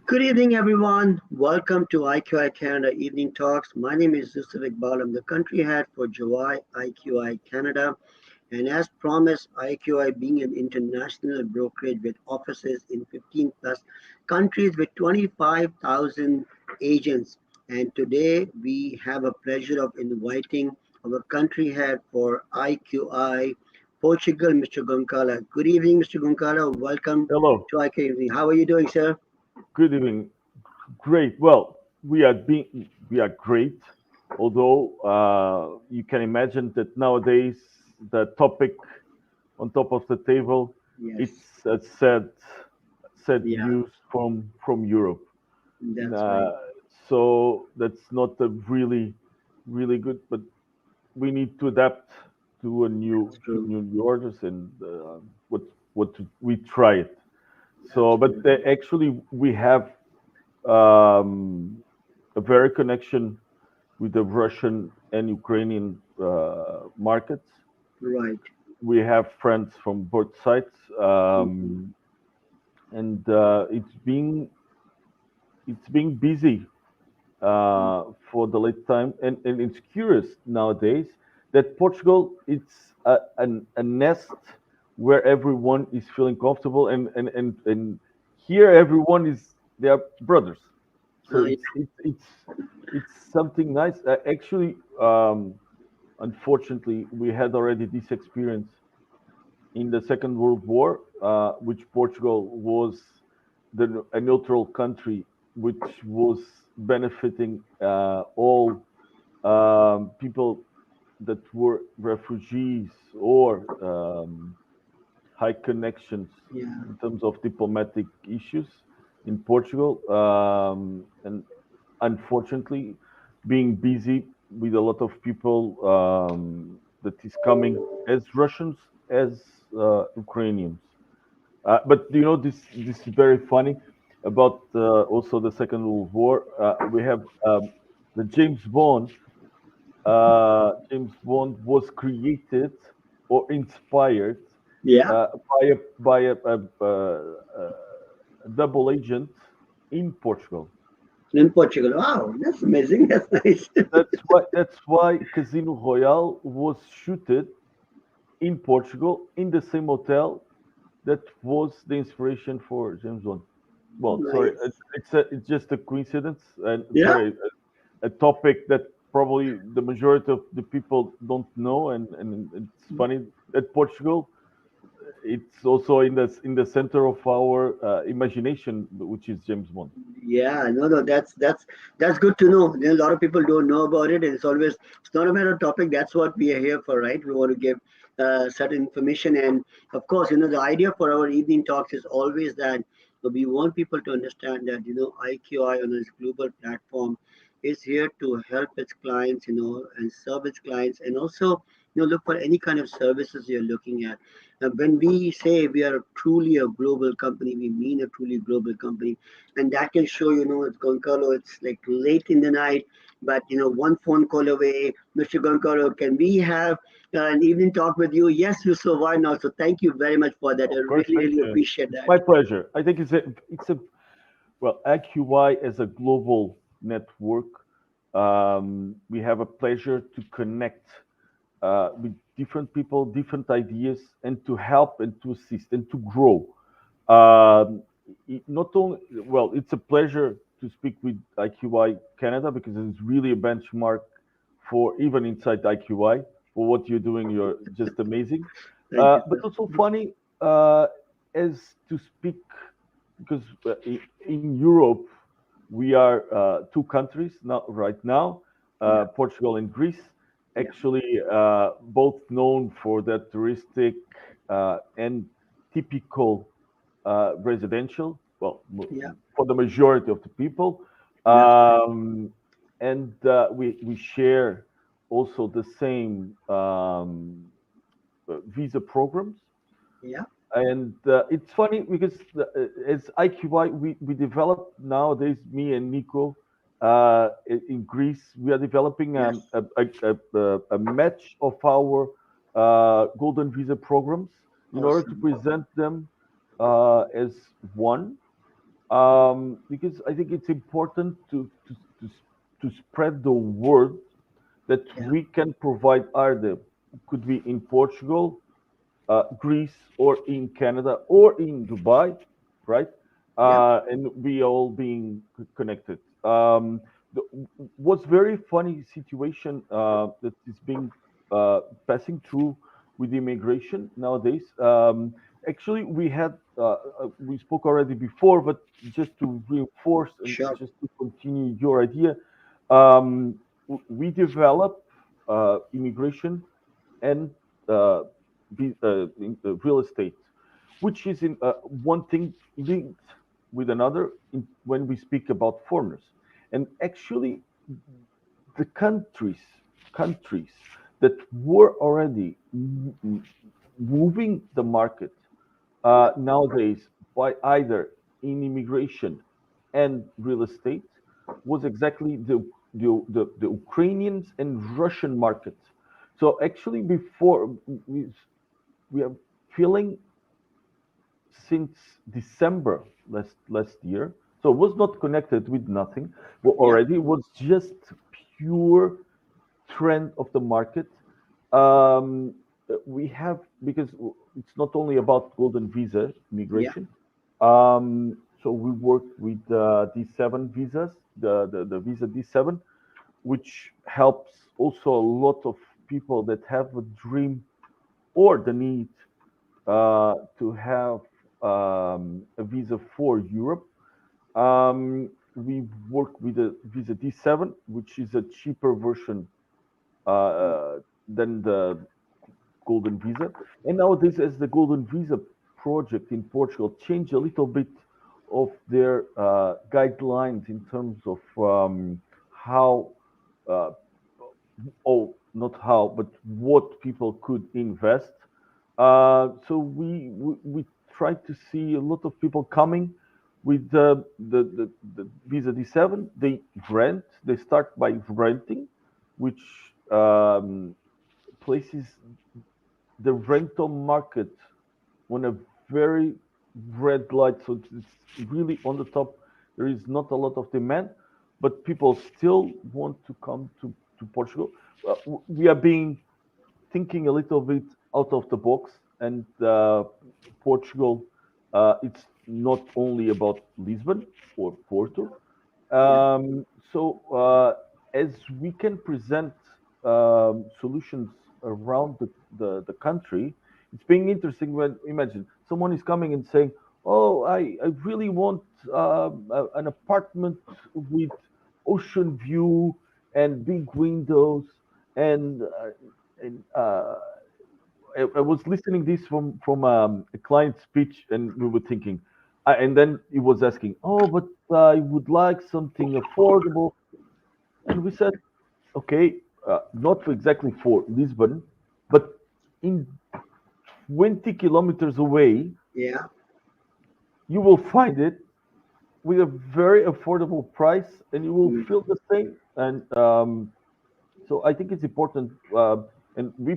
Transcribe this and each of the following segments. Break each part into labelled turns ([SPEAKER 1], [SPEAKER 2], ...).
[SPEAKER 1] Good evening, everyone. Welcome to IQI Canada Evening Talks. My name is Yousaf Iqbal. I'm the country head for Juwai IQI Canada. And as promised, IQI being an international brokerage with offices in 15 plus countries with 25,000 agents. And today we have a pleasure of inviting our country head for IQI Portugal, Mr. Goncala. Good evening, Mr. Goncala. Welcome
[SPEAKER 2] Hello.
[SPEAKER 1] to IQI Evening. How are you doing, sir?
[SPEAKER 2] Good evening. Great. Well, we are great. Although you can imagine that nowadays the topic on top of the table,
[SPEAKER 1] Yes.
[SPEAKER 2] it's a sad
[SPEAKER 1] Yeah,
[SPEAKER 2] news from Europe.
[SPEAKER 1] that's
[SPEAKER 2] Uh,
[SPEAKER 1] right.
[SPEAKER 2] so that's not a really good. But we need to adapt to a
[SPEAKER 1] That's true.
[SPEAKER 2] new orders and we try it. So, but
[SPEAKER 1] Absolutely.
[SPEAKER 2] actually we have um, a very connection with the Russian and Ukrainian markets.
[SPEAKER 1] Right.
[SPEAKER 2] We have friends from both sides,
[SPEAKER 1] Mhm.
[SPEAKER 2] and it's being busy for the late time, and it's curious nowadays that Portugal it's a nest where everyone is feeling comfortable, and here everyone is they are brothers, so
[SPEAKER 1] Yeah,
[SPEAKER 2] it's something nice. Actually, unfortunately, we had already this experience in the Second World War, which Portugal was a neutral country, which was benefiting all people that were refugees or high connections
[SPEAKER 1] yeah,
[SPEAKER 2] in terms of diplomatic issues in Portugal. And unfortunately, being busy with a lot of people that is coming as Russians as Ukrainians. But this is very funny about also the Second World War. We have the James Bond. James Bond was created or inspired
[SPEAKER 1] yeah.
[SPEAKER 2] by a double agent in Portugal.
[SPEAKER 1] In Portugal. Wow, that's amazing. That's nice.
[SPEAKER 2] That's why Casino Royale was shooted in Portugal in the same hotel that was the inspiration for James Bond. Well, sorry,
[SPEAKER 1] Nice.
[SPEAKER 2] it's just a coincidence, and
[SPEAKER 1] Yeah.
[SPEAKER 2] sorry, a topic that probably the majority of the people don't know, and it's funny that Portugal, it's also in the center of our imagination, which is James Bond.
[SPEAKER 1] Yeah, no, no, that's good to know. A lot of people don't know about it, and it's not a matter of topic. That's what we are here for, right? We want to give certain information, and of course, the idea for our evening talks is always that we want people to understand that IQI on this global platform is here to help its clients, and serve its clients, and also look for any kind of services you're looking at. When we say we are truly a global company, we mean a truly global company, and that can show it's Goncalo. It's like late in the night, but one phone call away. Mr. Goncalo, can we have an evening talk with you? Yes, you so why not? So thank you very much for that. I
[SPEAKER 2] Of course,
[SPEAKER 1] really,
[SPEAKER 2] thank
[SPEAKER 1] really
[SPEAKER 2] you.
[SPEAKER 1] appreciate
[SPEAKER 2] It's
[SPEAKER 1] that.
[SPEAKER 2] my pleasure. I think it's a well, IQY as a global network, we have a pleasure to connect with different people, different ideas, and to help and to assist and to grow. Um, Not only, well, it's a pleasure to speak with IQY Canada because it's really a benchmark for even inside IQY for what you're doing. You're just amazing,
[SPEAKER 1] Thank you,
[SPEAKER 2] but
[SPEAKER 1] sir.
[SPEAKER 2] also funny as to speak because in Europe we are two countries now, right now,
[SPEAKER 1] Yeah,
[SPEAKER 2] Portugal and Greece,
[SPEAKER 1] yeah,
[SPEAKER 2] actually both known for their touristic and typical residential. Well,
[SPEAKER 1] yeah,
[SPEAKER 2] for the majority of the people,
[SPEAKER 1] that's right.
[SPEAKER 2] um, and we share also the same visa programs.
[SPEAKER 1] Yeah,
[SPEAKER 2] And it's funny because as IQI, we develop nowadays, me and Nico, in Greece, we are developing
[SPEAKER 1] yes,
[SPEAKER 2] a match of our golden visa programs in order to
[SPEAKER 1] awesome.
[SPEAKER 2] present them as one. because I think it's important to spread the word that
[SPEAKER 1] Yeah.
[SPEAKER 2] we can provide either could be in Portugal, Greece, or in Canada, or in Dubai, right?
[SPEAKER 1] Yeah.
[SPEAKER 2] And we all being connected. The, what's very funny situation that is being passing through with immigration nowadays. Actually, we spoke already before, but just to reinforce and
[SPEAKER 1] Sure.
[SPEAKER 2] just to continue your idea, um, we develop immigration and uh, real estate, which is in one thing linked with another when we speak about foreigners. And actually, the countries that were already moving the market
[SPEAKER 1] Yeah.
[SPEAKER 2] nowadays by either in immigration and real estate was exactly the Ukrainians and Russian markets. So actually, before we are feeling since December last year. So it was not connected with nothing. But
[SPEAKER 1] Yeah.
[SPEAKER 2] already it was just pure trend of the market. Um, we have because it's not only about golden visa
[SPEAKER 1] Yeah.
[SPEAKER 2] immigration. So we work with D7 visas, the visa D7, which helps also a lot of people that have a dream or the need to have a visa for Europe. We work with a visa D7, which is a cheaper version than the golden visa. And nowadays, as the golden visa project in Portugal changed a little bit of their guidelines in terms of how uh, oh, not how, but what people could invest. So we try to see a lot of people coming with the Visa D7. They rent. They start by renting, which places the rental market on a very red light. So it's really on the top. There is not a lot of demand, but people still want to come to Portugal. We are being thinking a little bit out of the box, and Portugal, it's not only about Lisbon or Porto.
[SPEAKER 1] Yeah.
[SPEAKER 2] So as we can present solutions around the country, it's being interesting when imagine someone is coming and saying, "Oh, I really want an apartment with ocean view and big windows and I was listening this from a client speech, and we were thinking, and then he was asking, "Oh, but I would like something affordable," and we said, "Okay, not for exactly for Lisbon, but in 20 kilometers away,
[SPEAKER 1] Yeah.
[SPEAKER 2] you will find it with a very affordable price, and you will
[SPEAKER 1] Mm.
[SPEAKER 2] feel the same." And so I think it's important, and we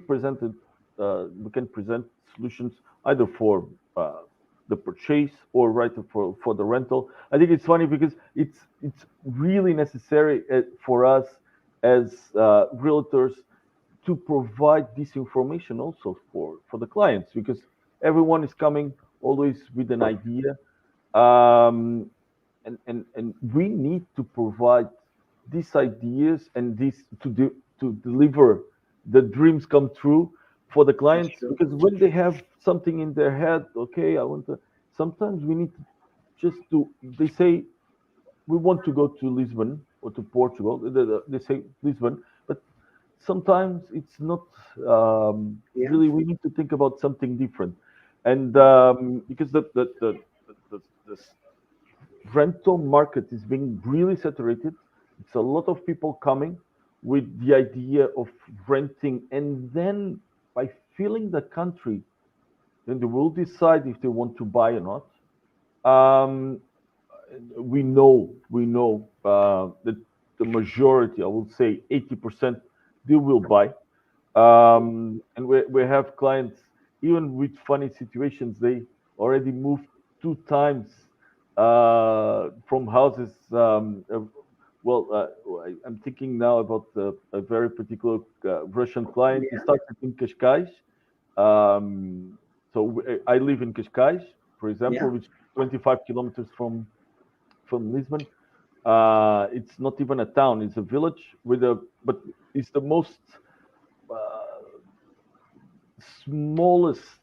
[SPEAKER 2] can present solutions either for the purchase or right for the rental. I think it's funny because it's really necessary for us as realtors to provide this information also for the clients because everyone is coming always with an idea, um, and we need to provide these ideas and this to deliver the dreams come true for the
[SPEAKER 1] That's
[SPEAKER 2] clients
[SPEAKER 1] true.
[SPEAKER 2] because when they have something in their head, okay, I want to. Sometimes we need to just to. They say we want to go to Lisbon or to Portugal. They say Lisbon, but sometimes it's not
[SPEAKER 1] Yeah.
[SPEAKER 2] really. We need to think about something different, and because the rental market is being really saturated. It's a lot of people coming with the idea of renting, and then by feeling the country, then they will decide if they want to buy or not. Um, we know that the majority, I would say 80%, they will buy. And we have clients, even with funny situations, they already moved two times from houses. Well, I'm thinking now about a very particular Russian client. He
[SPEAKER 1] Yeah,
[SPEAKER 2] started in Cascais. So I live in Cascais, for example,
[SPEAKER 1] yeah,
[SPEAKER 2] which is 25 kilometers from Lisbon. It's not even a town; it's a village but it's the most smallest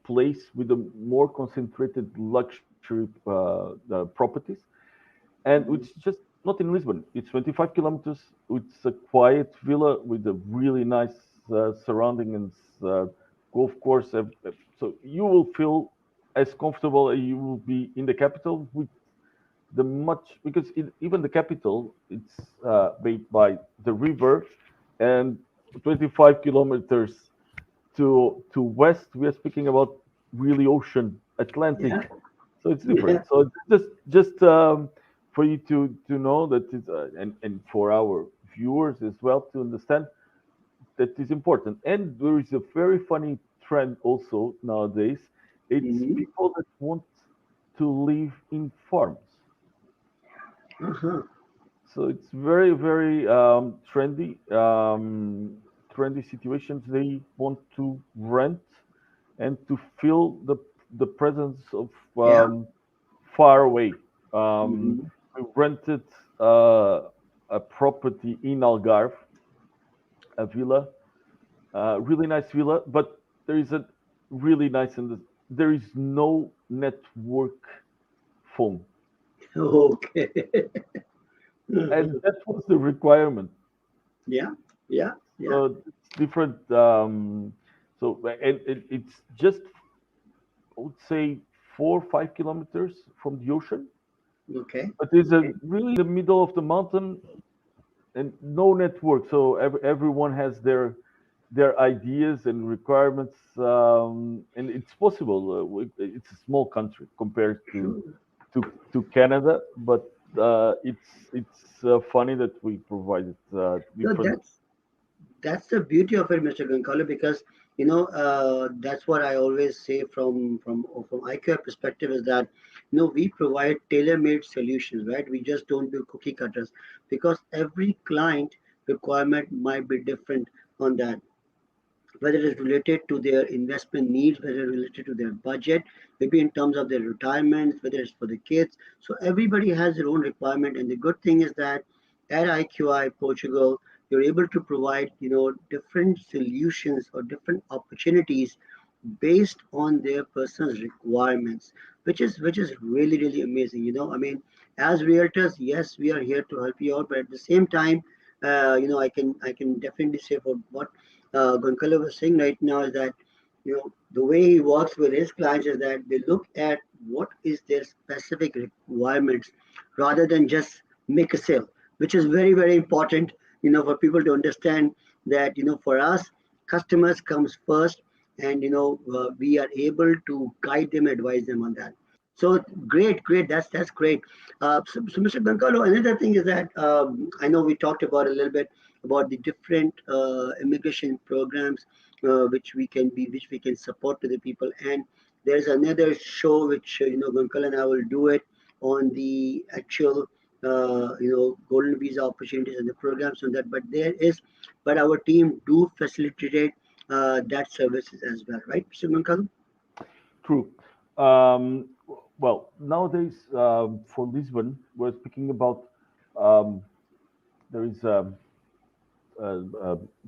[SPEAKER 2] place with the more concentrated luxury properties, and it's
[SPEAKER 1] mhm,
[SPEAKER 2] just not in Lisbon. It's 25 kilometers. It's a quiet villa with a really nice surrounding and golf course. So you will feel as comfortable as you will be in the capital with the much because even the capital it's made by the river and 25 kilometers to west we are speaking about really ocean
[SPEAKER 1] yeah,
[SPEAKER 2] Atlantic, so it's
[SPEAKER 1] yeah.
[SPEAKER 2] different. So just for you to know that it's and for our viewers as well to understand that is important. And there is a very funny trend also nowadays. It's
[SPEAKER 1] Mhm.
[SPEAKER 2] people that want to live in farms.
[SPEAKER 1] Uh-huh.
[SPEAKER 2] So it's very trendy situations. They want to rent and to feel the presence of
[SPEAKER 1] Yeah.
[SPEAKER 2] far away. Um,
[SPEAKER 1] Mhm.
[SPEAKER 2] we rented uh, a property in Algarve, a villa, really nice villa, but there is a really nice and there is no network phone,
[SPEAKER 1] Okay.
[SPEAKER 2] and
[SPEAKER 1] Mhm.
[SPEAKER 2] that was the requirement.
[SPEAKER 1] Yeah, yeah, yeah.
[SPEAKER 2] It's different. And it's just, I would say, 4 or 5 kilometers from the ocean,
[SPEAKER 1] Okay,
[SPEAKER 2] but it's a
[SPEAKER 1] okay.
[SPEAKER 2] really in the middle of the mountain and no network. So everyone has their ideas and requirements, and it's possible. It's a small country compared
[SPEAKER 1] Sure.
[SPEAKER 2] to Canada, but it's funny that we provided
[SPEAKER 1] No,
[SPEAKER 2] different.
[SPEAKER 1] that's the beauty of it, Mr. Goncalo, because that's what I always say from IQI perspective is that we provide tailor-made solutions, right? We just don't do cookie cutters because every client requirement might be different on that, whether it's related to their investment needs, whether related to their budget, maybe in terms of their retirements, whether it's for the kids. So everybody has their own requirement. And the good thing is that at IQI Portugal, you're able to provide, different solutions or different opportunities based on their person's requirements, which is really, really amazing. I mean, as realtors, yes, we are here to help you out, but at the same time, I can definitely say for what Goncalo was saying right now is that the way he works with his clients is that they look at what is their specific requirements rather than just make a sale, which is very, very important. For people to understand that for us, customers comes first, and we are able to guide them, advise them on that. So great, great. That's great. So Mr. Goncalo, another thing is that I know we talked about a little bit about the different immigration programs which we can support to the people. And there's another show which Gunkal and I will do it on the actual golden visa opportunities and the programs on that. But our team do facilitate that services as well, right, Mr. Gunkal?
[SPEAKER 2] True. Um, well, nowadays for Lisbon, we're speaking about um, there is a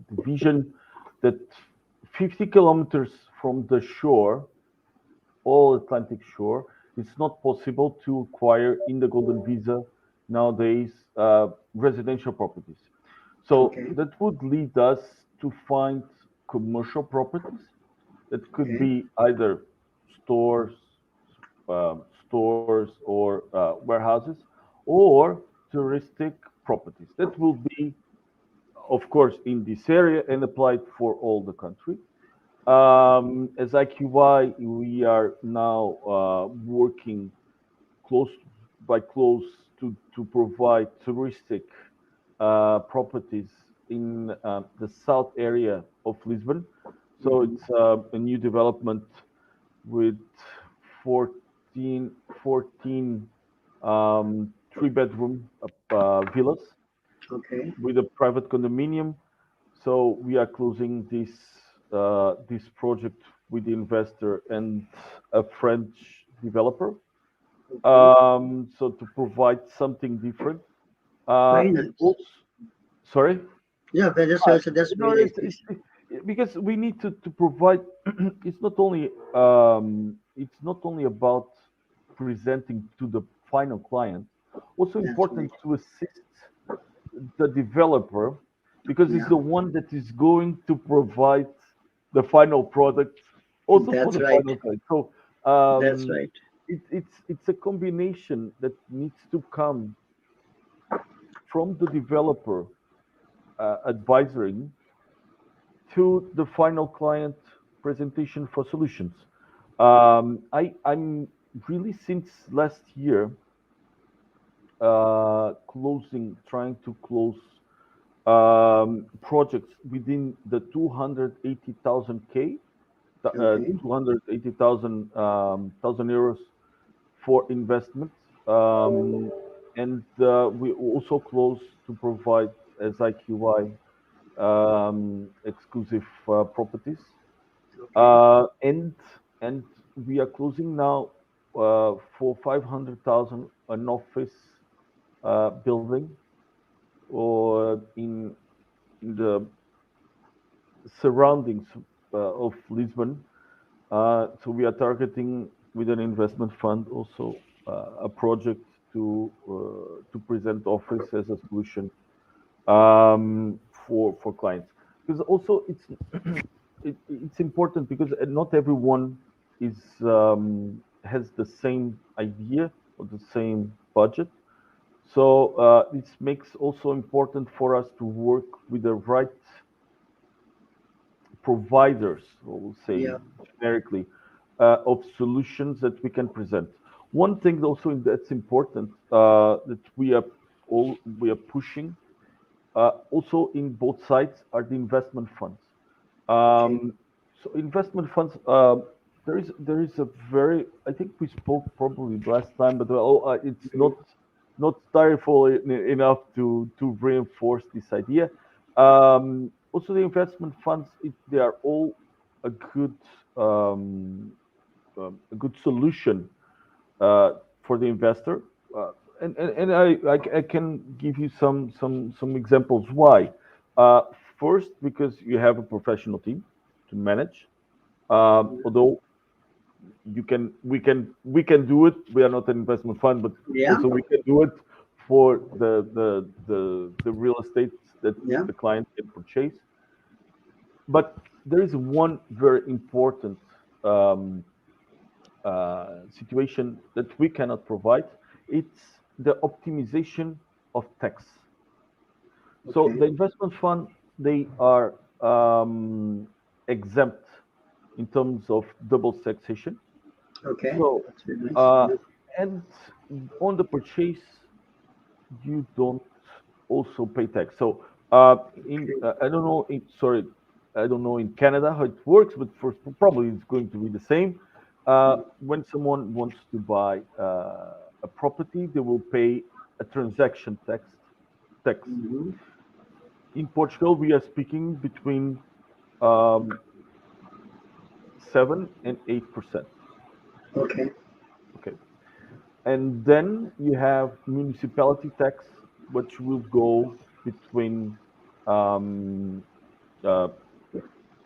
[SPEAKER 2] division that 50 kilometers from the shore, all Atlantic shore, it's not possible to acquire in the Golden Visa nowadays residential properties. So
[SPEAKER 1] Okay,
[SPEAKER 2] that would lead us to find commercial properties that could
[SPEAKER 1] okay,
[SPEAKER 2] be either stores, stores or warehouses, or touristic properties. That will be, of course, in this area and applied for all the country. As IQY, we are now working close by close to provide touristic properties in the south area of Lisbon. So
[SPEAKER 1] hmm,
[SPEAKER 2] it's a new development with four. 16, 14 three-bedroom villas
[SPEAKER 1] Okay.
[SPEAKER 2] with a private condominium. So we are closing this project with the investor and a French developer.
[SPEAKER 1] Okay.
[SPEAKER 2] So to provide something different.
[SPEAKER 1] Very nice.
[SPEAKER 2] Also, sorry.
[SPEAKER 1] Yeah, that's
[SPEAKER 2] No,
[SPEAKER 1] very nice. Please.
[SPEAKER 2] because we need to provide. It's not only about presenting to the final client. Also
[SPEAKER 1] That's
[SPEAKER 2] important
[SPEAKER 1] right.
[SPEAKER 2] to assist the developer because it's
[SPEAKER 1] Yeah,
[SPEAKER 2] the one that is going to provide the final product also for
[SPEAKER 1] that's
[SPEAKER 2] the
[SPEAKER 1] right.
[SPEAKER 2] final client. So
[SPEAKER 1] That's
[SPEAKER 2] um,
[SPEAKER 1] right.
[SPEAKER 2] it's a combination that needs to come from the developer advisory to the final client presentation for solutions. I'm really since last year trying to close projects within the 280,000 K,
[SPEAKER 1] Okay.
[SPEAKER 2] 280,000 thousand euros for investment. Um, and we also close to provide as IQI exclusive properties.
[SPEAKER 1] Okay.
[SPEAKER 2] And we are closing now for 500,000 an office building or in the surroundings of Lisbon. So we are targeting with an investment fund also a project to present office as a solution for clients. Because also it's important because not everyone is has the same idea or the same budget. So it makes also important for us to work with the right providers, we'll say
[SPEAKER 1] Yeah.
[SPEAKER 2] generically, of solutions that we can present. One thing also that's important that we are pushing also in both sides are the investment funds.
[SPEAKER 1] Okay.
[SPEAKER 2] Um, so investment funds, there is a very I think we spoke probably last time, but it's
[SPEAKER 1] Mhm.
[SPEAKER 2] not direful enough to reinforce this idea. Also, the investment funds they are all a good um, a good solution for the investor. And I can give you some examples why. Uh, First, because you have a professional team to manage. Although we can do it. We are not an investment fund, but
[SPEAKER 1] Yeah.
[SPEAKER 2] also we can do it for the real estate that
[SPEAKER 1] Yeah.
[SPEAKER 2] the client can purchase. But there is one very important um, situation that we cannot provide. It's the optimization of tax. So
[SPEAKER 1] Okay.
[SPEAKER 2] the investment fund, they are exempt in terms of double taxation.
[SPEAKER 1] Okay.
[SPEAKER 2] So,
[SPEAKER 1] That's very nice.
[SPEAKER 2] uh,
[SPEAKER 1] Yeah.
[SPEAKER 2] and on the purchase, you don't also pay tax. So, in
[SPEAKER 1] Okay.
[SPEAKER 2] I don't know. Sorry, I don't know in Canada how it works, but for probably it's going to be the same. When someone wants to buy a property, they will pay a transaction tax. Tax
[SPEAKER 1] Mm-hmm.
[SPEAKER 2] in Portugal, we are speaking between um, 7 and 8%.
[SPEAKER 1] Okay.
[SPEAKER 2] Okay, and then you have municipality tax, which will go between um, uh,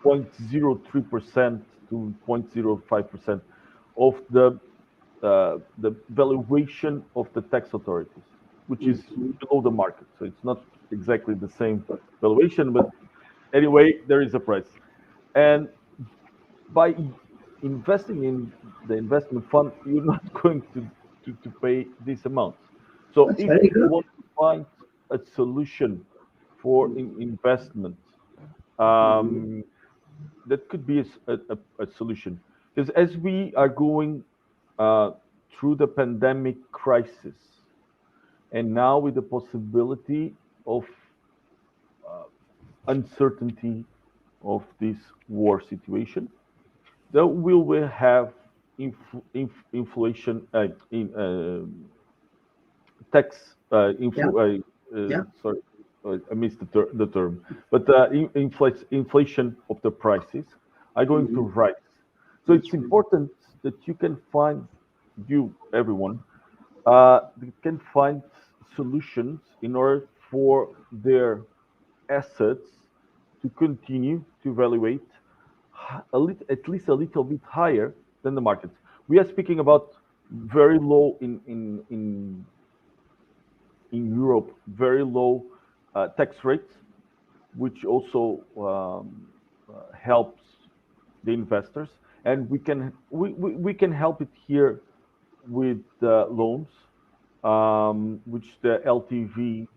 [SPEAKER 2] 0.03% to 0.05% of the valuation of the tax authorities, which is
[SPEAKER 1] Mm-hmm.
[SPEAKER 2] below the market. So it's not exactly the same valuation, but anyway, there is a price. And by investing in the investment fund, you're not going to pay this amount. So
[SPEAKER 1] That's
[SPEAKER 2] if
[SPEAKER 1] very
[SPEAKER 2] you
[SPEAKER 1] good.
[SPEAKER 2] want to find a solution for investment,
[SPEAKER 1] Mm-hmm.
[SPEAKER 2] um, that could be a solution. Because as we are going uh, through the pandemic crisis, and now with the possibility of uncertainty of this war situation, that we will have inflation in tax
[SPEAKER 1] Yeah. Yeah.
[SPEAKER 2] sorry, I missed the term, but inflation of the prices are going to
[SPEAKER 1] Hmm.
[SPEAKER 2] rise. So
[SPEAKER 1] That's
[SPEAKER 2] it's
[SPEAKER 1] true.
[SPEAKER 2] important that you can find, you everyone can find solutions in order for their assets to continue to evaluate at least a little bit higher than the market. We are speaking about very low in Europe, very low tax rates, which also helps the investors, and we can help it here with loans, which the LTV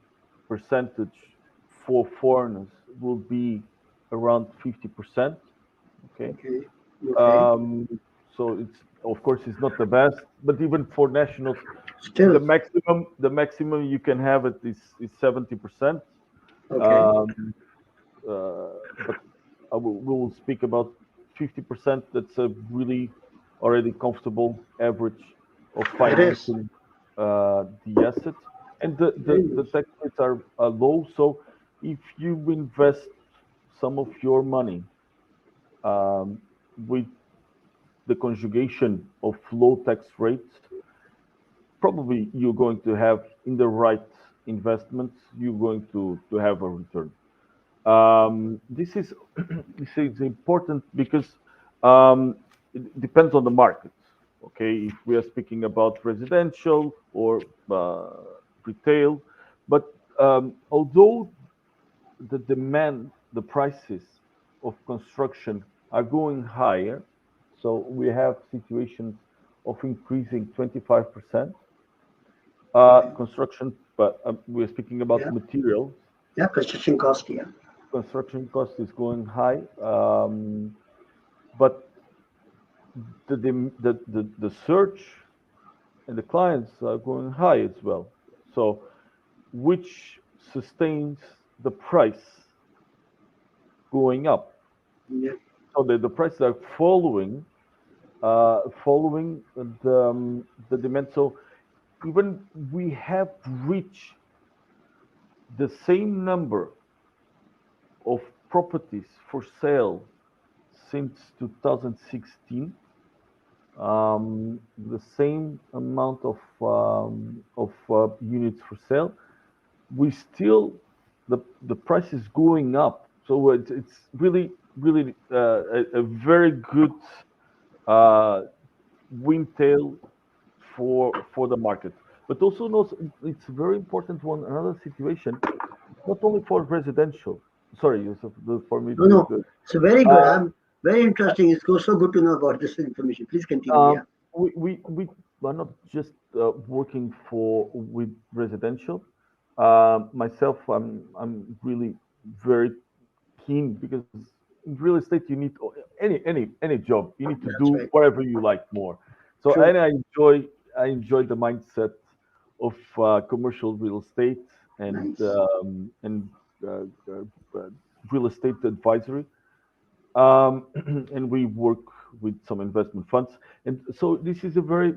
[SPEAKER 2] percentage for foreigners will be around 50%. Okay.
[SPEAKER 1] Okay. Okay.
[SPEAKER 2] Um, so it's, of course, it's not the best, but even for nationals,
[SPEAKER 1] Still.
[SPEAKER 2] the maximum you can have it is 70%.
[SPEAKER 1] Okay.
[SPEAKER 2] Um, but we will speak about 50%. That's a really already comfortable average of
[SPEAKER 1] It is.
[SPEAKER 2] financing the asset, and
[SPEAKER 1] Very
[SPEAKER 2] the
[SPEAKER 1] nice.
[SPEAKER 2] tax rates are low. So if you invest some of your money um, with the conjugation of low tax rates, probably you're going to have in the right investments, you're going to have a return. This is this is important because it depends on the market. Okay, if we are speaking about residential or retail, but although the demand, the prices of construction are going higher, so we have situations of increasing 25%
[SPEAKER 1] Okay.
[SPEAKER 2] construction, but we're speaking about
[SPEAKER 1] Yeah.
[SPEAKER 2] materials.
[SPEAKER 1] Yeah. Construction cost. Yeah.
[SPEAKER 2] Construction cost is going high, but the search and the clients are going high as well. So, which sustains the price going up.
[SPEAKER 1] Yeah.
[SPEAKER 2] So the prices are following the demand. So even we have reached the same number of properties for sale since 2016, the same amount of units for sale. We still the price is going up, so it's really a very good uh, wind tail for the market. But also, it's very important one another situation, not only for residential. Sorry, Yusuf, for me
[SPEAKER 1] No, no. It's very good.
[SPEAKER 2] uh,
[SPEAKER 1] I'm very interesting. It's so good to know about this information. Please continue.
[SPEAKER 2] Um,
[SPEAKER 1] Yeah.
[SPEAKER 2] we are not just working for with residential. Myself, I'm really very keen because in real estate you need any job you need to
[SPEAKER 1] That's
[SPEAKER 2] do
[SPEAKER 1] right.
[SPEAKER 2] whatever you like more. So
[SPEAKER 1] True.
[SPEAKER 2] and I enjoy the mindset of commercial real estate and
[SPEAKER 1] Nice.
[SPEAKER 2] uh, uh, uh, real estate advisory, and we work with some investment funds. And so this is a very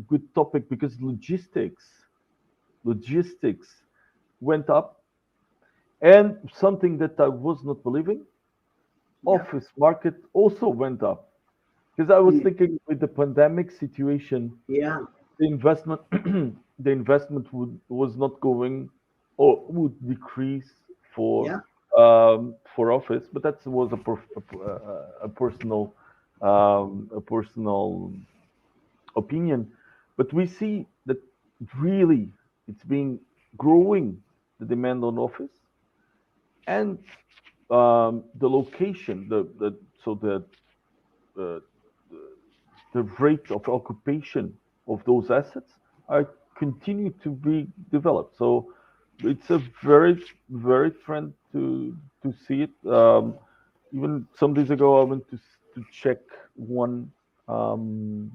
[SPEAKER 2] good topic because logistics went up, and something that I was not believing,
[SPEAKER 1] Yeah.
[SPEAKER 2] office market also went up. Because I was
[SPEAKER 1] Mm.
[SPEAKER 2] thinking with the pandemic situation,
[SPEAKER 1] Yeah.
[SPEAKER 2] the investment the investment was not going or would decrease
[SPEAKER 1] Yeah.
[SPEAKER 2] for office, but that was a personal opinion. But we see that really it's been growing the demand on office, and the location, the so uh, the rate of occupation of those assets are continue to be developed. So it's a very trend to see it. Even some days ago, I went to check one um,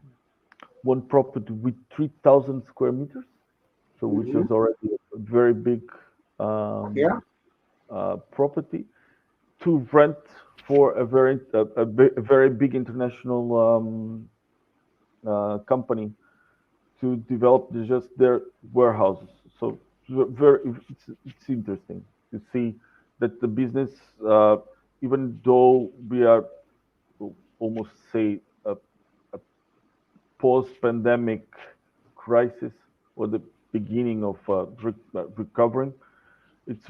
[SPEAKER 2] one property with 3,000 square meters, so which
[SPEAKER 1] Hmm.
[SPEAKER 2] is already a very big um,
[SPEAKER 1] Yeah.
[SPEAKER 2] property to rent for a very big international company to develop just their warehouses. So very, it's interesting to see that the business, even though we are almost say a post-pandemic crisis or the beginning of recovering, it's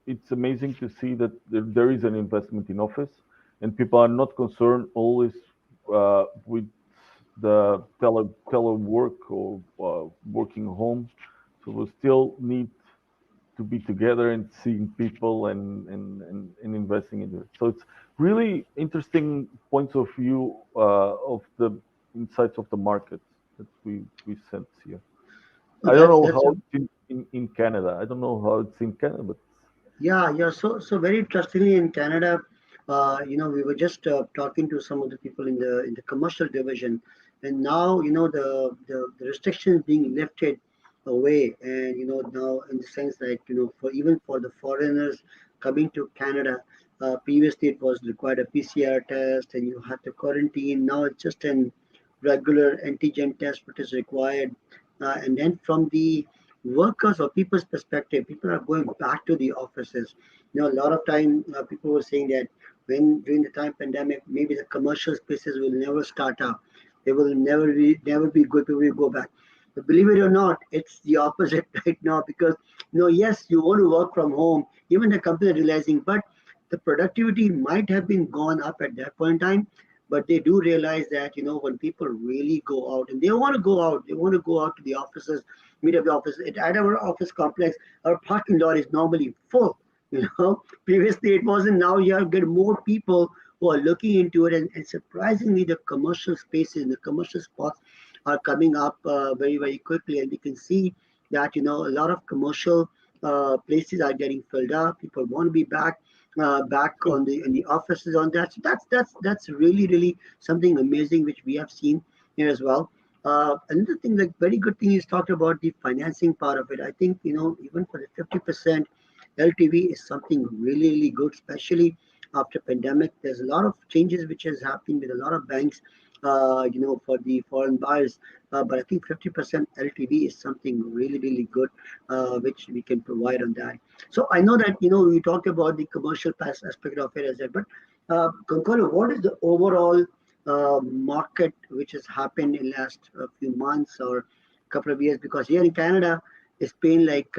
[SPEAKER 2] it's amazing to see that there is an investment in office, and people are not concerned always with the telework or working home. So we still need to be together and seeing people and investing in it. So it's really interesting points of view of the insights of the market that we sense here.
[SPEAKER 1] So
[SPEAKER 2] I don't know
[SPEAKER 1] that's
[SPEAKER 2] how
[SPEAKER 1] a
[SPEAKER 2] it's in Canada. I don't know how it's in Canada, but
[SPEAKER 1] Yeah, yeah. So very interestingly, in Canada, we were just talking to some of the people in the commercial division, and now the restrictions being lifted away, and now in the sense that for even for the foreigners coming to Canada, previously it was required a PCR test, and you had to quarantine. Now it's just an regular antigen test which is required, and then from the workers or people's perspective, people are going back to the offices. A lot of time people were saying that when during the time pandemic, maybe the commercial spaces will never start up. They will never be good to go back. But believe it or not, it's the opposite right now because yes, you want to work from home, even the company are realizing, but the productivity might have been gone up at that point in time. But they do realize that when people really go out and they want to go out, they want to go out to the offices, meet up the office. At our office complex, our parking lot is normally full. Previously it wasn't. Now you have get more people who are looking into it, and surprisingly, the commercial spaces, the commercial spots are coming up very very quickly, and we can see that a lot of commercial places are getting filled up. People want to be back on the in the offices on that. So that's really really something amazing which we have seen here as well. Another thing, like very good thing, is talked about the financing part of it. I think even for the 50% LTV is something really really good, especially after pandemic. There's a lot of changes which is happening with a lot of banks, for the foreign buyers. But I think 50% LTV is something really really good, which we can provide on that. So I know that we talked about the commercial aspect of it as well, but Gonçalo, what is the overall market which has happened in last few months or couple of years? Because here in Canada, it's been like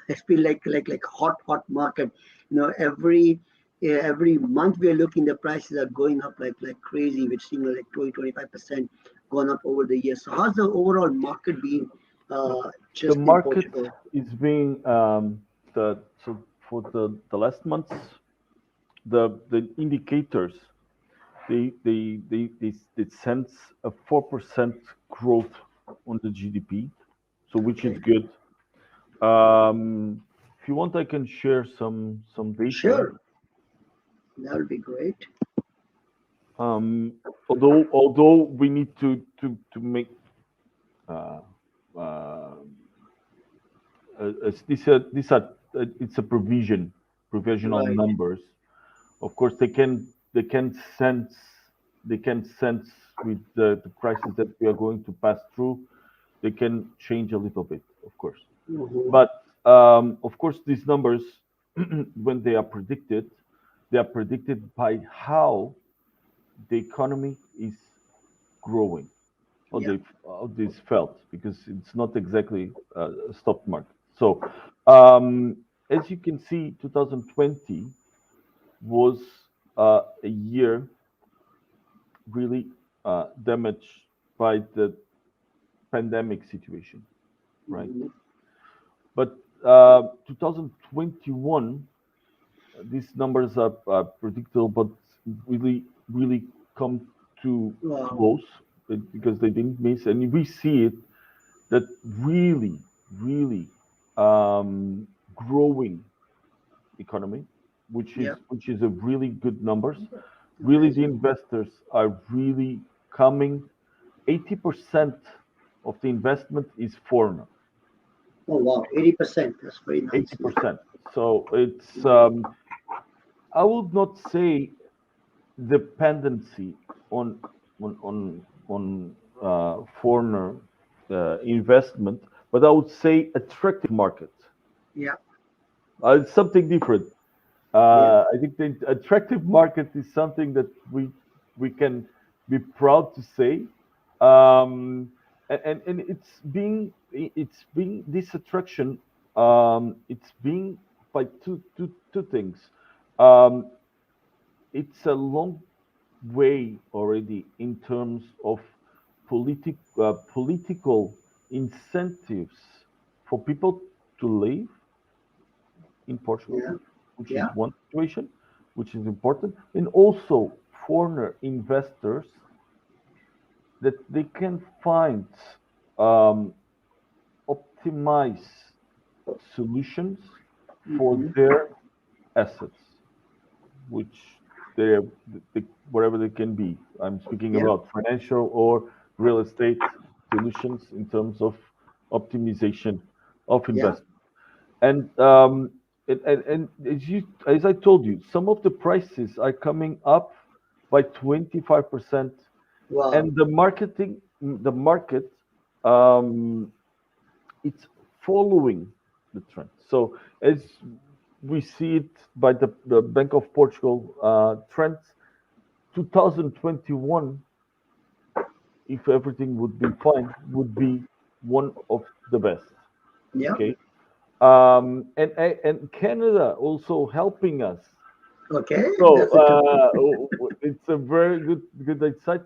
[SPEAKER 1] it's been like hot market. Every month we are looking, the prices are going up like crazy, which seems like 20-25% gone up over the years. So how's the overall market been
[SPEAKER 2] the
[SPEAKER 1] just in
[SPEAKER 2] market
[SPEAKER 1] Portugal?
[SPEAKER 2] is being the so for the last months the indicators they sense a 4% growth on the GDP, so which is
[SPEAKER 1] Okay,
[SPEAKER 2] good. If you want, I can share some data.
[SPEAKER 1] sure, that would be great.
[SPEAKER 2] Um, although we need to make uh, uh, these are it's a provisional
[SPEAKER 1] Right.
[SPEAKER 2] numbers. Of course, they can sense with the crisis that we are going to pass through. They can change a little bit, of course.
[SPEAKER 1] Mhm.
[SPEAKER 2] But of course, these numbers, when they are predicted by how the economy is growing, how
[SPEAKER 1] Yeah.
[SPEAKER 2] this felt, because it's not exactly a stock market. So, um, as you can see, 2020 was a year really damaged by the pandemic situation, right?
[SPEAKER 1] Mhm.
[SPEAKER 2] But 2021, these numbers are predictable, but really, really come too
[SPEAKER 1] Wow.
[SPEAKER 2] close because they didn't miss. And we see it that really, really growing economy,
[SPEAKER 1] Yeah.
[SPEAKER 2] which is a really good numbers. Really, the
[SPEAKER 1] Amazing.
[SPEAKER 2] investors are really coming. 80% of the investment is foreigner.
[SPEAKER 1] Oh wow, 80%. That's very nice. Yeah.
[SPEAKER 2] 80%. So it's I would not say dependency on on on on foreigner investment, but I would say attractive market.
[SPEAKER 1] Yeah.
[SPEAKER 2] It's something different.
[SPEAKER 1] Yeah.
[SPEAKER 2] I think the attractive market is something that we can be proud to say, and it's being this attraction. It's being by two things. Um, it's a long way already in terms of political incentives for people to live in Portugal,
[SPEAKER 1] Yeah.
[SPEAKER 2] which is
[SPEAKER 1] Yeah.
[SPEAKER 2] one situation, which is important, and also foreigner investors that they can find um, optimized solutions for
[SPEAKER 1] Hmm.
[SPEAKER 2] their assets, which they, whatever they can be. I'm speaking
[SPEAKER 1] Yeah.
[SPEAKER 2] about financial or real estate solutions in terms of optimization of
[SPEAKER 1] Yeah.
[SPEAKER 2] investment. And and as I told you, some of the prices are coming up by 25%,
[SPEAKER 1] Wow.
[SPEAKER 2] and the market, um, it's following the trend. So as we see it by the Bank of Portugal trends, 2021, if everything would be fine, would be one of the best.
[SPEAKER 1] Yeah.
[SPEAKER 2] Okay, and Canada also helping us.
[SPEAKER 1] Okay.
[SPEAKER 2] So
[SPEAKER 1] That's a good.
[SPEAKER 2] it's a very good insight.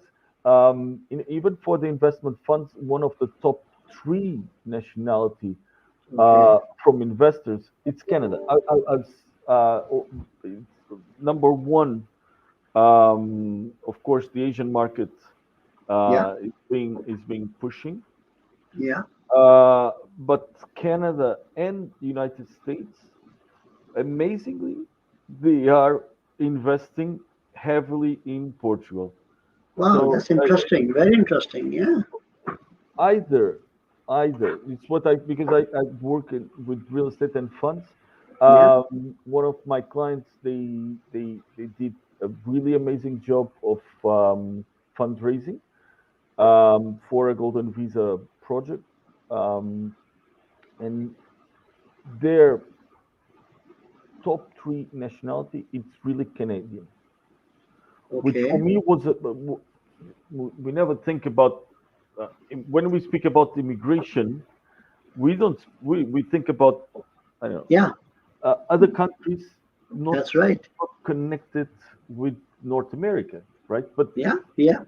[SPEAKER 2] Even for the investment funds, one of the top three nationality
[SPEAKER 1] Okay.
[SPEAKER 2] from investors, it's Canada. It's number one, of course, the Asian market
[SPEAKER 1] Yeah.
[SPEAKER 2] is being pushing,
[SPEAKER 1] Yeah.
[SPEAKER 2] but Canada and the United States, amazingly, they are investing heavily in Portugal.
[SPEAKER 1] Wow.
[SPEAKER 2] So
[SPEAKER 1] That's interesting. Very interesting. Yeah.
[SPEAKER 2] either it's what I because I work with real estate and funds.
[SPEAKER 1] Yeah.
[SPEAKER 2] One of my clients, they did a really amazing job of fundraising for a golden visa project, um, and their top three nationality, it's really Canadian, which for
[SPEAKER 1] Okay.
[SPEAKER 2] me was we never think about when we speak about immigration. We don't we think about, I don't know,
[SPEAKER 1] Yeah.
[SPEAKER 2] other countries not,
[SPEAKER 1] That's right.
[SPEAKER 2] not connected with North America, right? But
[SPEAKER 1] Yeah. Yeah.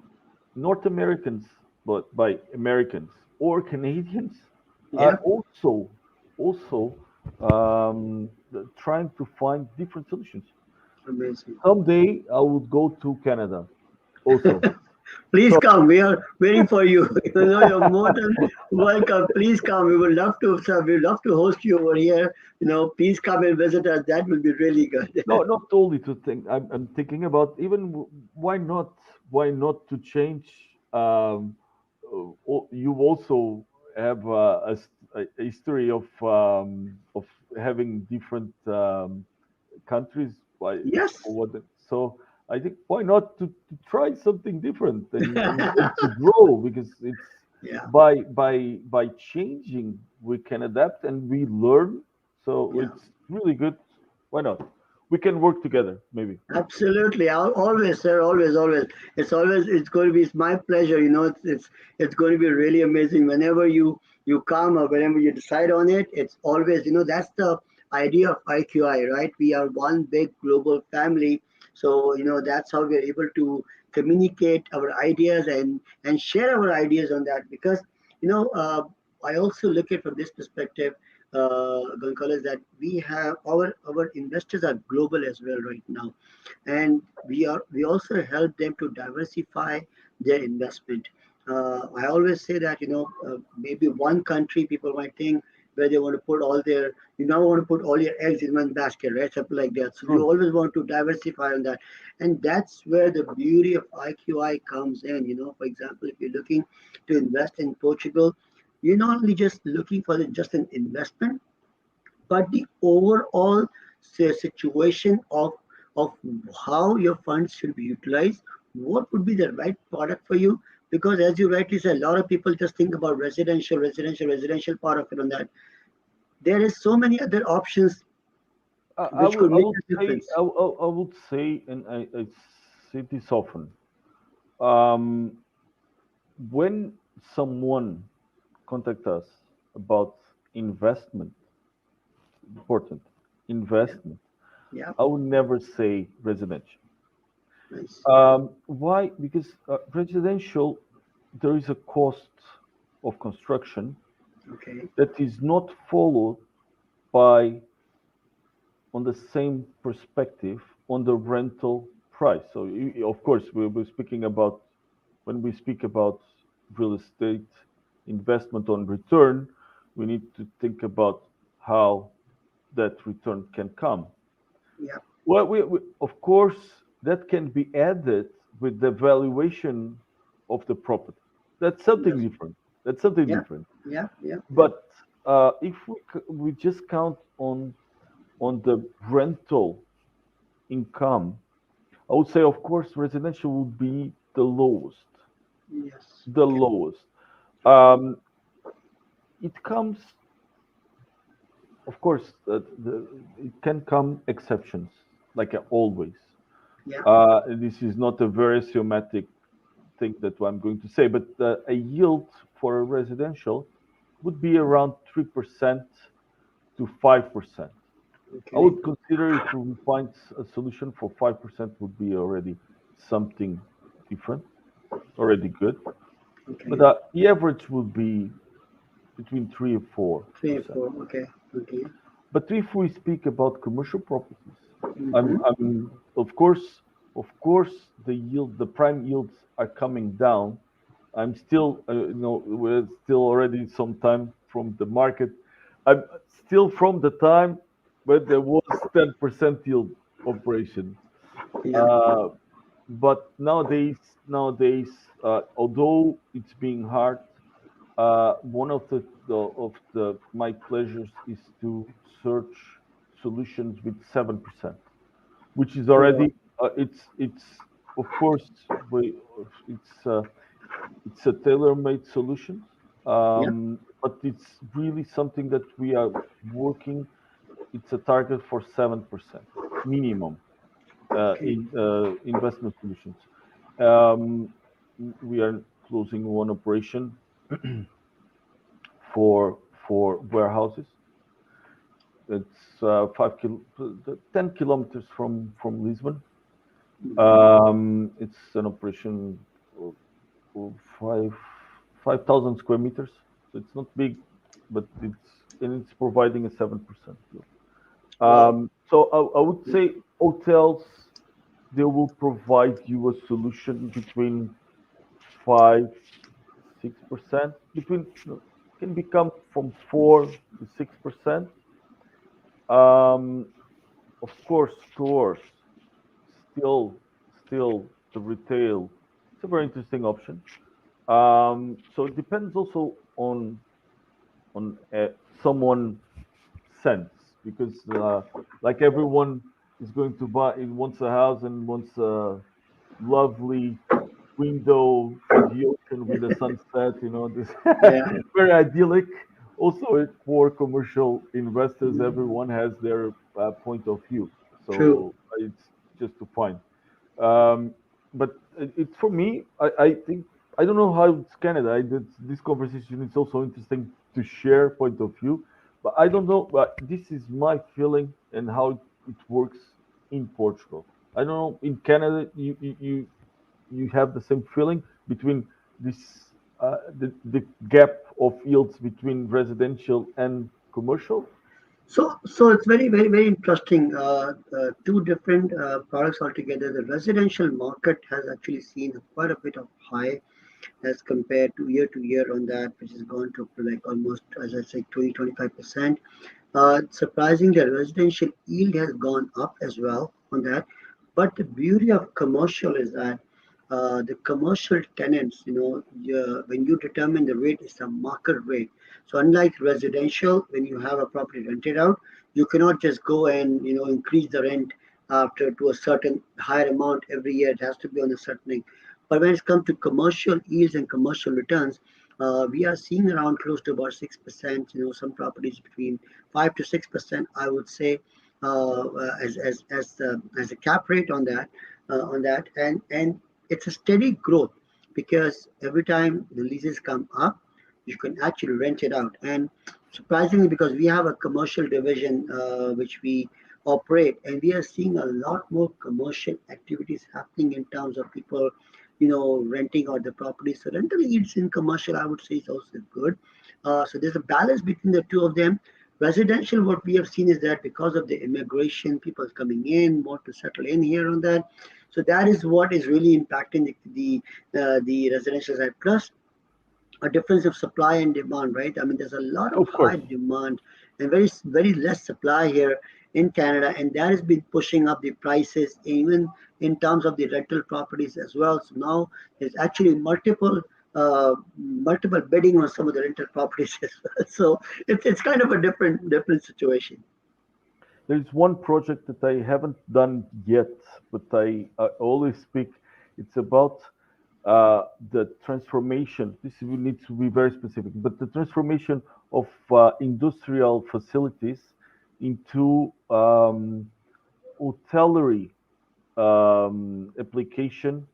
[SPEAKER 2] North Americans, but by Americans or Canadians, are
[SPEAKER 1] Yeah.
[SPEAKER 2] also trying to find different solutions.
[SPEAKER 1] Amazing.
[SPEAKER 2] Someday I would go to Canada also.
[SPEAKER 1] Please
[SPEAKER 2] So
[SPEAKER 1] come. We are waiting for you. You know, you're more than welcome. Please come. We would love to, sir. We'd love to host you over here. You know, please come and visit us. That will be really good.
[SPEAKER 2] no, not only to think. I'm thinking about even why not to change. You also have a history of having different countries. Why?
[SPEAKER 1] Yes.
[SPEAKER 2] For what? So I think why not to try something different and to grow, because it's
[SPEAKER 1] Yeah.
[SPEAKER 2] by changing we can adapt and we learn. So
[SPEAKER 1] Yeah.
[SPEAKER 2] it's really good. Why not? We can work together, maybe.
[SPEAKER 1] Absolutely. Always, sir. Always, always. It's going to be, it's my pleasure. You know, it's going to be really amazing whenever you come or whenever you decide on it. It's always, you know, that's the idea of IQI, right? We are one big global family. So, you know, that's how we're able to communicate our ideas and share our ideas on that. Because, you know, I also look at from this perspective, Gonçalo, is that we have our investors are global as well right now, and we also help them to diversify their investment. I always say that, you know, maybe one country people might think where they want to put all their, you now want to put all your eggs in one basket, right? Something like that. So we
[SPEAKER 2] True.
[SPEAKER 1] always want to diversify on that, and that's where the beauty of IQI comes in. You know, for example, if you're looking to invest in Portugal, you're not only just looking for just an investment, but the overall situation of how your funds should be utilized, what would be the right product for you, because as you rightly said, a lot of people just think about residential part of it on that. There is so many other options which could
[SPEAKER 2] I
[SPEAKER 1] make
[SPEAKER 2] would
[SPEAKER 1] a
[SPEAKER 2] say,
[SPEAKER 1] difference.
[SPEAKER 2] I would say, and I say this often. Um, when someone contact us about investment, important
[SPEAKER 1] Yeah,
[SPEAKER 2] investment,
[SPEAKER 1] yeah,
[SPEAKER 2] I would never say residential.
[SPEAKER 1] nice.
[SPEAKER 2] Why? Because residential, there is a cost of construction
[SPEAKER 1] Okay,
[SPEAKER 2] that is not followed by on the same perspective on the rental price. So, of course, we're speaking about when we speak about real estate investment on return, we need to think about how that return can come.
[SPEAKER 1] yeah,
[SPEAKER 2] Well, of course, that can be added with the valuation of the property. That's something
[SPEAKER 1] yes,
[SPEAKER 2] different. That's something
[SPEAKER 1] yeah,
[SPEAKER 2] different.
[SPEAKER 1] yeah, yeah, yeah,
[SPEAKER 2] But if we just count on the rental income, I would say, of course, residential would be the lowest.
[SPEAKER 1] yes,
[SPEAKER 2] The
[SPEAKER 1] okay,
[SPEAKER 2] lowest.
[SPEAKER 1] okay,
[SPEAKER 2] Um, it comes, of course, it can come exceptions, like always.
[SPEAKER 1] yeah,
[SPEAKER 2] This is not a very axiomatic thing that I'm going to say, but a yield for a residential would be around 3% to 5%. I
[SPEAKER 1] okay,
[SPEAKER 2] would consider if we find a solution for 5% would be already something different, already good. But
[SPEAKER 1] okay.
[SPEAKER 2] the average would be between 3 and
[SPEAKER 1] Three and
[SPEAKER 2] 4%.
[SPEAKER 1] four, okay, okay.
[SPEAKER 2] But if we speak about commercial properties,
[SPEAKER 1] Mm-hmm.
[SPEAKER 2] of course, the yield, the prime yields are coming down. I'm still, we're still already some time from the market. I'm still from the time when there was 10% yield operation.
[SPEAKER 1] Yeah,
[SPEAKER 2] Uh, but nowadays, although it's being hard, one of the my pleasures is to search solutions with 7%, which is
[SPEAKER 1] yeah,
[SPEAKER 2] already it's of course we, it's uh, it's a tailor-made solution,
[SPEAKER 1] yeah,
[SPEAKER 2] but it's really something that we are working. It's a target for 7% minimum
[SPEAKER 1] okay,
[SPEAKER 2] in investment solutions. Um, we are closing one operation for warehouses. It's 10 kilometers from Lisbon. It's an operation of 5,000 square meters, so it's not big, but it's providing a 7% yield.
[SPEAKER 1] wow,
[SPEAKER 2] So I would say hotels, they will provide you a solution between 5 6%, between can become from 4 to 6%. Um, of course, stores still still the retail. It's a very interesting option. So it depends also on someone sense, because like everyone is going to buy, wants a house and wants a lovely window with the ocean with the sunset, this
[SPEAKER 1] yeah,
[SPEAKER 2] very idyllic. Also, for commercial investors,
[SPEAKER 1] mm,
[SPEAKER 2] everyone has their point of view.
[SPEAKER 1] true.
[SPEAKER 2] So it's just to find. Um, but it's for me. I think I don't know how it's Canada. This conversation is also interesting to share point of view, but I don't know. But this is my feeling and how it works in Portugal. I don't know in Canada. You have the same feeling between this the gap of yields between residential and commercial.
[SPEAKER 1] So it's very interesting. Two different products altogether. The residential market has actually seen quite a bit of high as compared to year on that, which has gone to like almost, as I said, 20-25%. Surprising, the residential yield has gone up as well on that. But the beauty of commercial is that the commercial tenants, when you determine the rate, it's a market rate. So unlike residential, when you have a property rented out, you cannot just go and increase the rent after to a certain higher amount every year. It has to be on a certain thing. But when it comes to commercial yields and commercial returns, we are seeing around close to about 6%. Some properties between 5 to 6%, I would say, as a cap rate on that, and it's a steady growth because every time the leases come up, you can actually rent it out. And surprisingly, because we have a commercial division which we operate, and we are seeing a lot more commercial activities happening in terms of people, renting out the property. So rental yields in commercial, I would say, is also good. So there's a balance between the two of them. Residential, what we have seen is that because of the immigration, people coming in, want to settle in here on that. So that is what is really impacting the residential side. Plus, a difference of supply and demand, right? I mean, there's a lot of
[SPEAKER 2] Of course.
[SPEAKER 1] high demand and very less supply here in Canada, and that has been pushing up the prices even in terms of the rental properties as well. So now there's actually multiple bidding on some of the rental properties as well. So it's kind of a different situation.
[SPEAKER 2] There's one project that I haven't done yet, but I always speak. It's about the transformation. This we need to be very specific, but the transformation of industrial facilities into hotellery application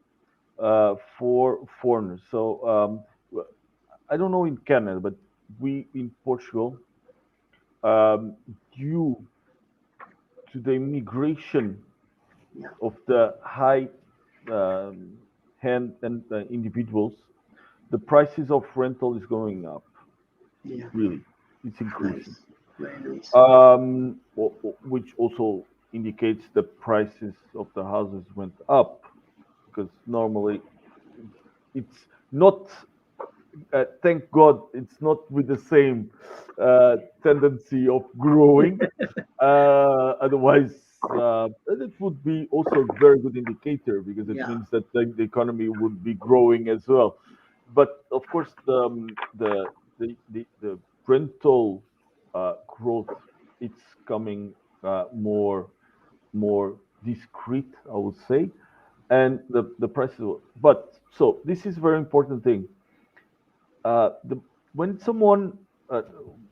[SPEAKER 2] for foreigners. So I don't know in Canada, but we in Portugal, um, due to the immigration
[SPEAKER 1] Yeah,
[SPEAKER 2] of the high um, hand and individuals, the prices of rental is going up.
[SPEAKER 1] yeah,
[SPEAKER 2] Really, it's increasing,
[SPEAKER 1] nice, very nice.
[SPEAKER 2] which also indicates the prices of the houses went up because normally it's not. Thank God, it's not with the same tendency of growing. Otherwise, it would be also a very good indicator because it
[SPEAKER 1] Yeah,
[SPEAKER 2] means that the economy would be growing as well. But of course, the rental growth, it's coming more discreet, I would say, and the prices. But so this is a very important thing. The when someone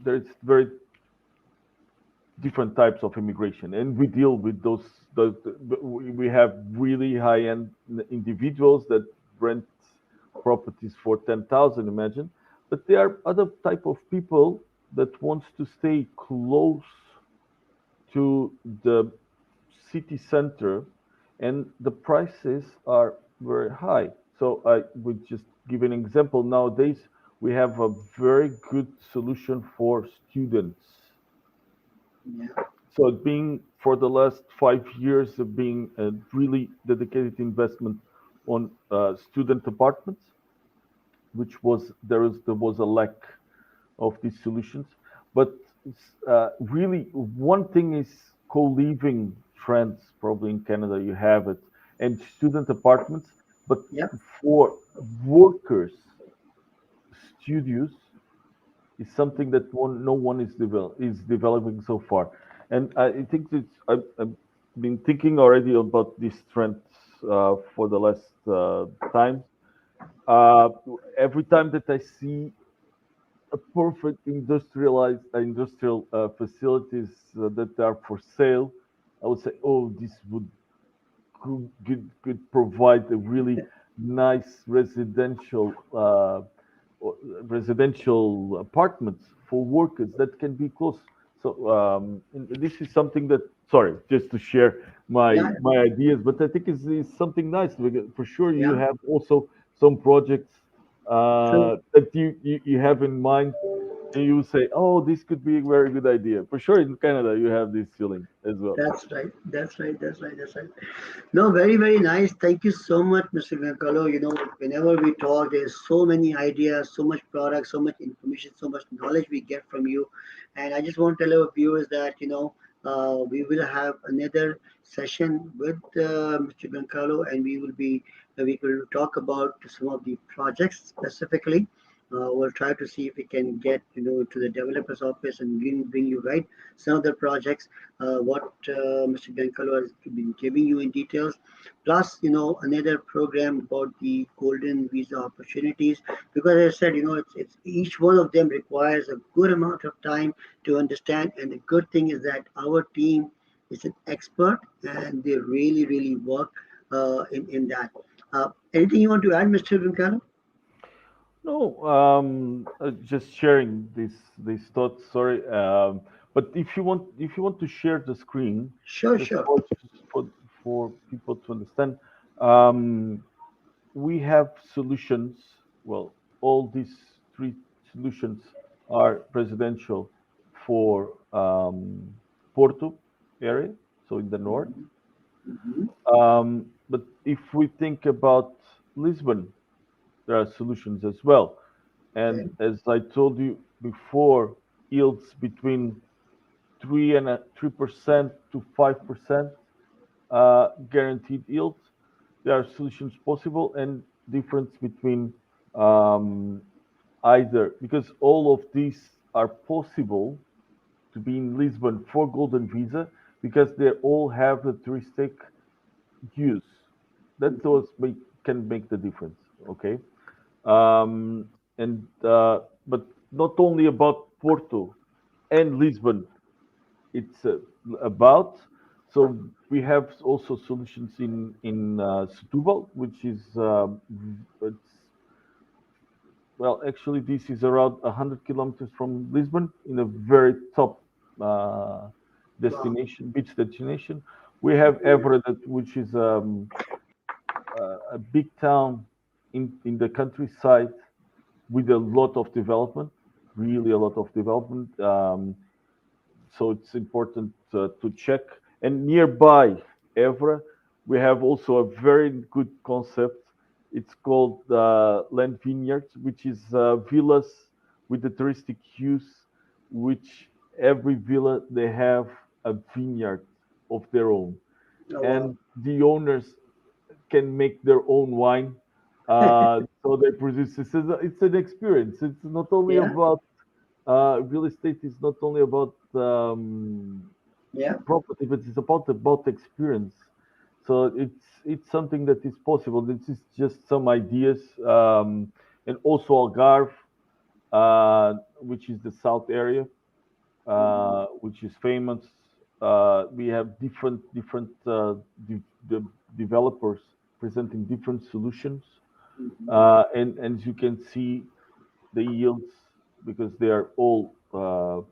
[SPEAKER 2] there's very different types of immigration, and we deal with those. We have really high-end individuals that rent properties for 10,000. Imagine, but there are other type of people that wants to stay close to the city center, and the prices are very high. So I would just give an example. Nowadays, we have a very good solution for students.
[SPEAKER 1] yeah,
[SPEAKER 2] So it being for the last 5 years of being a really dedicated investment on student apartments, which was there was a lack of these solutions. But really, one thing is co-living trends. Probably in Canada, you have it, and student apartments. But
[SPEAKER 1] yeah.
[SPEAKER 2] for workers, studios is something that no one is developing so far. And I think I've been thinking already about these trends for the last time. Uh, every time that I see a perfect industrial facilities that are for sale, I would say, oh, this would could provide a really nice residential apartments for workers that can be close. So and this is something that, sorry, just to share
[SPEAKER 1] Yeah,
[SPEAKER 2] my ideas, but I think it's something nice because for sure you
[SPEAKER 1] yeah.
[SPEAKER 2] have also some projects
[SPEAKER 1] So
[SPEAKER 2] that you have in mind, and you say, oh, this could be a very good idea. For sure in Canada you have this feeling as well.
[SPEAKER 1] that's right. That's right. That's right. That's right. No, very nice. Thank you so much, Mr. Venkalo. Whenever we talk, there's so many ideas, so much product, so much information, so much knowledge we get from you. And I just want to tell our viewers that, we will have another session with Mr. Venkalo, and we will talk about some of the projects specifically. We'll try to see if we can get to the developer's office and bring you right some of the projects what Mr. Gankalo has been giving you in details. Plus, another program about the golden visa opportunities, because as I said, it's each one of them requires a good amount of time to understand. And the good thing is that our team is an expert and they really, really work in that. Anything you want to add, Mr. Gankalo?
[SPEAKER 2] No, just sharing these thoughts. Sorry, but if you want to share the screen,
[SPEAKER 1] Sure,
[SPEAKER 2] just
[SPEAKER 1] sure.
[SPEAKER 2] for people to understand, um, we have solutions. Well, all these three solutions are residential for Porto area, so in the north.
[SPEAKER 1] Mhm, mhm.
[SPEAKER 2] But if we think about Lisbon, there are solutions as well. And
[SPEAKER 1] Okay.
[SPEAKER 2] as I told you before, yields between 3% to 5% guaranteed yield. There are solutions possible and difference between um, either, because all of these are possible to be in Lisbon for golden visa because they all have the touristic use. That
[SPEAKER 1] Mhm.
[SPEAKER 2] those can make the difference. Okay. And but not only about Porto and Lisbon, it's about. So we have also solutions in Setúbal, which is it's well, actually, this is around 100 kilometers from Lisbon in a very top uh,
[SPEAKER 1] Wow.
[SPEAKER 2] destination, beach destination. We have Évora, which is a big town in the countryside with a lot of development, really a lot of development. So it's important to check. And nearby Evra, we have also a very good concept. It's called Land Vineyards, which is villas with the touristic use, which every villa they have a vineyard of their own,
[SPEAKER 1] Oh, wow.
[SPEAKER 2] and the owners can make their own wine. So they produce. It's an experience. It's not only
[SPEAKER 1] Yeah,
[SPEAKER 2] about real estate. Is not only about
[SPEAKER 1] yeah.
[SPEAKER 2] property, but it's about experience. So it's something that is possible. This is just some ideas, and also Algarve, which is the south area, which is famous. We have different de- developers presenting different solutions,
[SPEAKER 1] Mhm.
[SPEAKER 2] and as you can see, the yields because they are all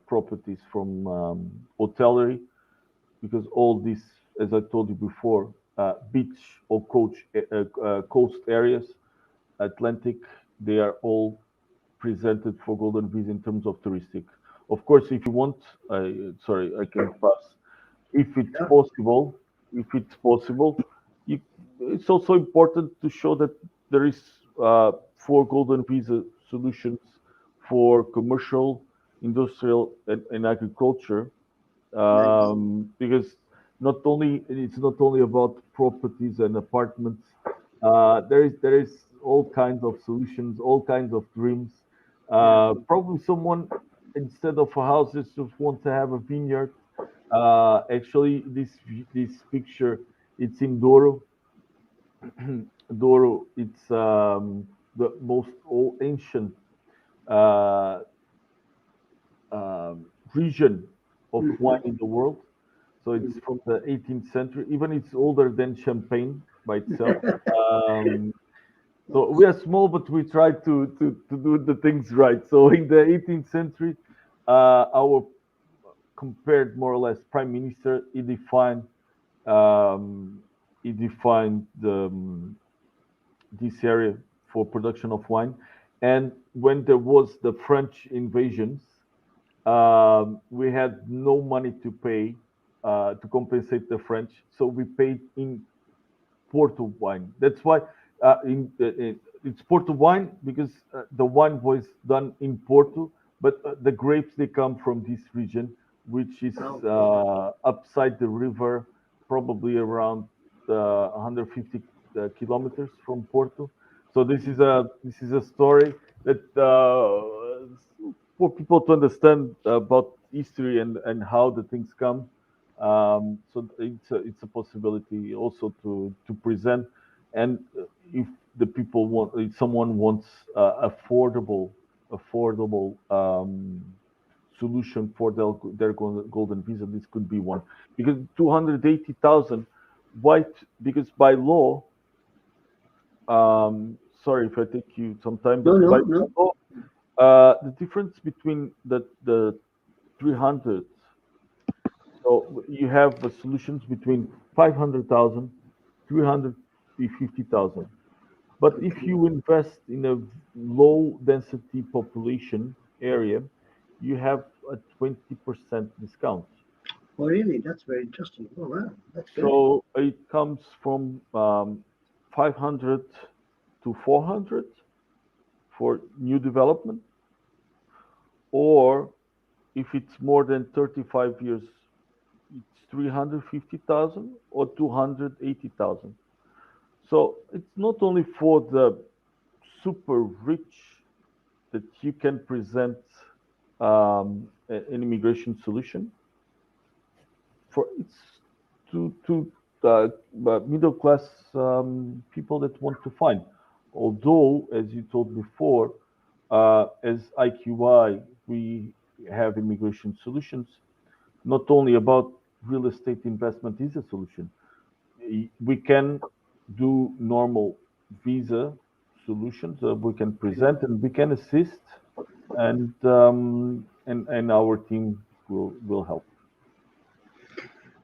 [SPEAKER 2] properties from hotellery because all these, as I told you before, beach or coast areas, Atlantic, they are all presented for golden visa in terms of touristic. Of course, if you want, sorry, I can pass. If it's
[SPEAKER 1] Yeah.
[SPEAKER 2] possible, if it's possible, you, it's also important to show that there is four golden visa solutions for commercial, industrial, and agriculture
[SPEAKER 1] Nice.
[SPEAKER 2] because it's not only about properties and apartments. There is all kinds of solutions, all kinds of dreams.
[SPEAKER 1] Yeah.
[SPEAKER 2] Probably someone instead of a house just want to have a vineyard. Actually, this picture it's in Douro. Douro, it's the most old ancient uh, region of wine
[SPEAKER 1] Mhm.
[SPEAKER 2] in the world. So it's from the 18th century. Even it's older than Champagne by itself. Um, so we are small, but we try to do the things right. So in the 18th century, our compared more or less prime minister, um, he defined this area for production of wine. And when there was the French invasions, we had no money to pay to compensate the French, so we paid in Porto wine. That's why it's Porto wine because the wine was done in Porto, but the grapes they come from this region, which is
[SPEAKER 1] Okay.
[SPEAKER 2] upside the river, probably around 150 kilometers from Porto. So this is a story, that for people to understand about history and how the things come. So it's a possibility also to present, and if the people want, if someone wants affordable solution for their golden visa, this could be one. Because 280,000, why? Because by law, sorry if I take you some time,
[SPEAKER 1] No,
[SPEAKER 2] but by
[SPEAKER 1] no, no.
[SPEAKER 2] law, the difference between the 300, so you have the solutions between 500,000, 350,000. But if you invest in a low density population area, you have a 20% discount.
[SPEAKER 1] Oh, really? That's very interesting. Oh, wow. That's good.
[SPEAKER 2] So it comes from 500 to 400 for new development, or if it's more than 35 years, it's 350,000 or 280,000. So it's not only for the super rich that you can present an immigration solution. For it's to middle class people that want to find. Although, as you told before, as IQI, we have immigration solutions. Not only about real estate investment is a solution. We can do normal visa solutions. We can present and we can assist, and our team will help.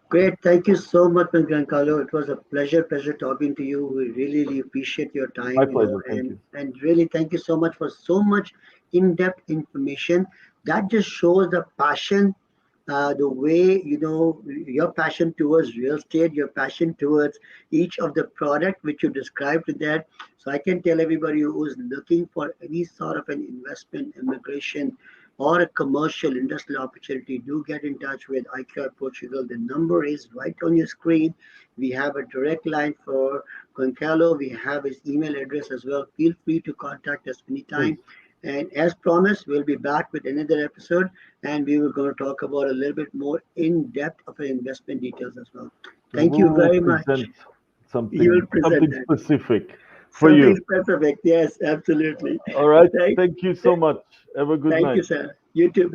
[SPEAKER 1] Great. Thank you so much, Mr. Giancarlo. It was a pleasure talking to you. We really appreciate your
[SPEAKER 2] My
[SPEAKER 1] time,
[SPEAKER 2] pleasure. Thank you.
[SPEAKER 1] and really thank you so much for so much in-depth information. That just shows the passion, the way, your passion towards real estate, your passion towards each of the product which you described in that. So I can tell everybody who's looking for any sort of an investment, immigration, or a commercial industrial opportunity, do get in touch with IQI Portugal. The number is right on your screen. We have a direct line for Gonçalo. We have his email address as well. Feel free to contact us
[SPEAKER 2] Please.
[SPEAKER 1] anytime. And as promised, we'll be back with another episode, and we were going to talk about a little bit more in depth of our investment details as well.
[SPEAKER 2] We
[SPEAKER 1] Thank you
[SPEAKER 2] will
[SPEAKER 1] very much.
[SPEAKER 2] present
[SPEAKER 1] You will
[SPEAKER 2] something
[SPEAKER 1] present
[SPEAKER 2] something
[SPEAKER 1] that.
[SPEAKER 2] specific for
[SPEAKER 1] Something
[SPEAKER 2] you.
[SPEAKER 1] specific. Yes, absolutely.
[SPEAKER 2] All right.
[SPEAKER 1] Thank,
[SPEAKER 2] Thank you so much. Have a good
[SPEAKER 1] thank you,
[SPEAKER 2] night.
[SPEAKER 1] sir. You too. Bye.